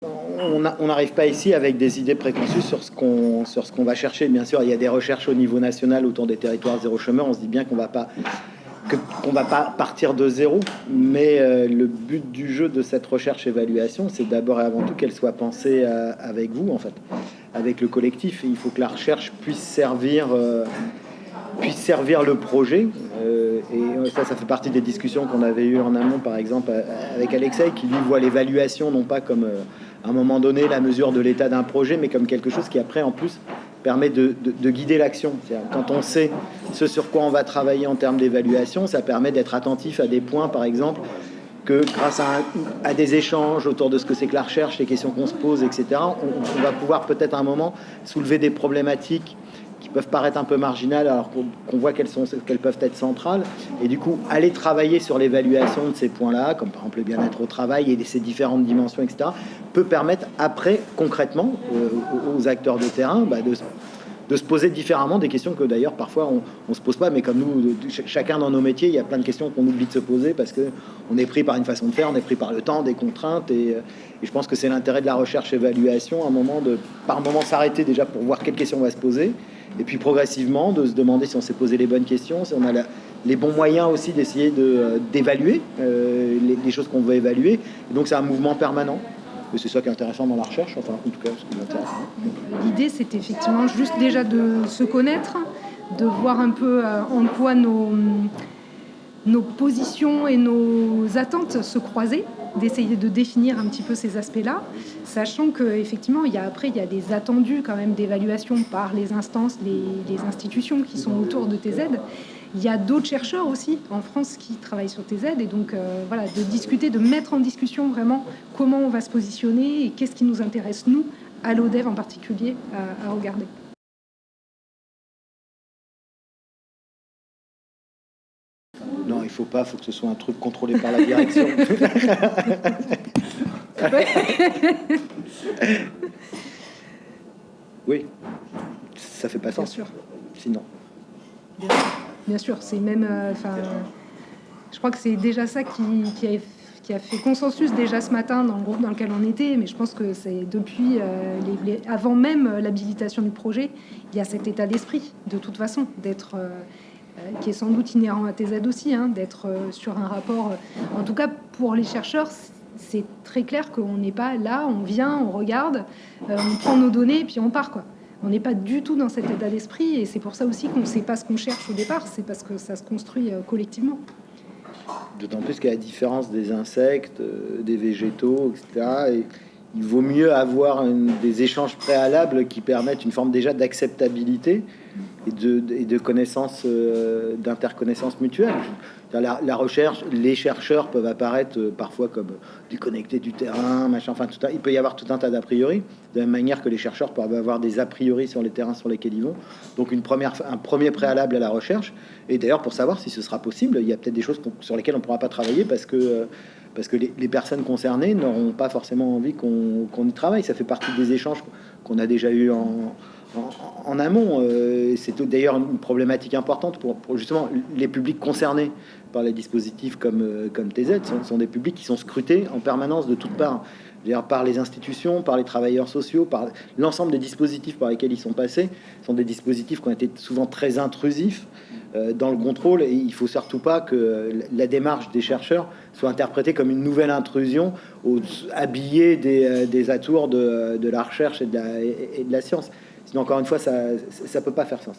On n'arrive pas ici avec des idées préconçues sur ce qu'on va chercher. Bien sûr, il y a des recherches au niveau national autour des territoires zéro chômeur. On se dit bien qu'on va pas partir de zéro, mais le but du jeu de cette recherche-évaluation, c'est d'abord et avant tout qu'elle soit pensée avec vous, en fait, avec le collectif. Et il faut que la recherche puisse servir le projet. Et ça fait partie des discussions qu'on avait eues en amont, par exemple, avec Alexei, qui lui voit l'évaluation non pas comme à un moment donné la mesure de l'état d'un projet, mais comme quelque chose qui après en plus permet de guider l'action. Quand on sait ce sur quoi on va travailler en termes d'évaluation, ça permet d'être attentif à des points, par exemple, que grâce à des échanges autour de ce que c'est que la recherche, les questions qu'on se pose, etc., on va pouvoir peut-être à un moment soulever des problématiques qui peuvent paraître un peu marginales alors qu'on voit qu'elles peuvent être centrales, et du coup aller travailler sur l'évaluation de ces points-là, comme par exemple le bien-être au travail et ces différentes dimensions, etc., peut permettre après concrètement aux acteurs de terrain de se poser différemment des questions que d'ailleurs parfois on se pose pas, mais comme nous, chacun dans nos métiers, il y a plein de questions qu'on oublie de se poser parce que on est pris par une façon de faire, on est pris par le temps, des contraintes, et je pense que c'est l'intérêt de la recherche-évaluation, par moment s'arrêter déjà pour voir quelles questions on va se poser, et puis progressivement de se demander si on s'est posé les bonnes questions, si on a les bons moyens aussi d'essayer d'évaluer les choses qu'on veut évaluer. Et donc c'est un mouvement permanent. Et c'est ça qui est intéressant dans la recherche, enfin en tout cas ce qui m'intéresse. L'idée, c'est effectivement juste déjà de se connaître, de voir un peu en quoi nos positions et nos attentes se croiser, d'essayer de définir un petit peu ces aspects-là, sachant qu'effectivement, il y a des attendus quand même d'évaluation par les instances, les institutions qui sont autour de TZ. Il y a d'autres chercheurs aussi en France qui travaillent sur TZ, et donc voilà, de discuter, de mettre en discussion vraiment comment on va se positionner et qu'est-ce qui nous intéresse, nous, à l'ODEV en particulier, à regarder. Non, il faut que ce soit un truc contrôlé par la direction. Oui, ça fait pas sens. Bien sûr. Sinon. Bien sûr, c'est même... je crois que c'est déjà ça qui a fait consensus déjà ce matin dans le groupe dans lequel on était, mais je pense que c'est depuis, avant même l'habilitation du projet, il y a cet état d'esprit, de toute façon, d'être... qui est sans doute inhérent à TZ aussi, hein, d'être sur un rapport... en tout cas, pour les chercheurs, c'est très clair qu'on n'est pas là, on vient, on regarde, on prend nos données et puis on part, quoi. On n'est pas du tout dans cet état d'esprit, et c'est pour ça aussi qu'on ne sait pas ce qu'on cherche au départ, c'est parce que ça se construit collectivement. D'autant plus qu'à la différence des insectes, des végétaux, etc., et il vaut mieux avoir des échanges préalables qui permettent une forme déjà d'acceptabilité et de connaissance, d'interconnaissance mutuelle. La recherche, les chercheurs peuvent apparaître parfois comme déconnectés du terrain, machin, enfin tout il peut y avoir tout un tas d'a priori, de la même manière que les chercheurs peuvent avoir des a priori sur les terrains sur lesquels ils vont. Donc un premier préalable à la recherche, et d'ailleurs pour savoir si ce sera possible, il y a peut-être des choses sur lesquelles on ne pourra pas travailler parce que les personnes concernées n'auront pas forcément envie qu'on y travaille. Ça fait partie des échanges qu'on a déjà eu en amont. C'est d'ailleurs une problématique importante pour justement les publics concernés par les dispositifs comme TZ, sont des publics qui sont scrutés en permanence de toutes parts, par les institutions, par les travailleurs sociaux, par l'ensemble des dispositifs par lesquels ils sont passés. Sont des dispositifs qui ont été souvent très intrusifs dans le contrôle, et il faut surtout pas que la démarche des chercheurs soit interprétée comme une nouvelle intrusion habillée des atours de la recherche et de la science. Sinon, encore une fois, ça peut pas faire sens.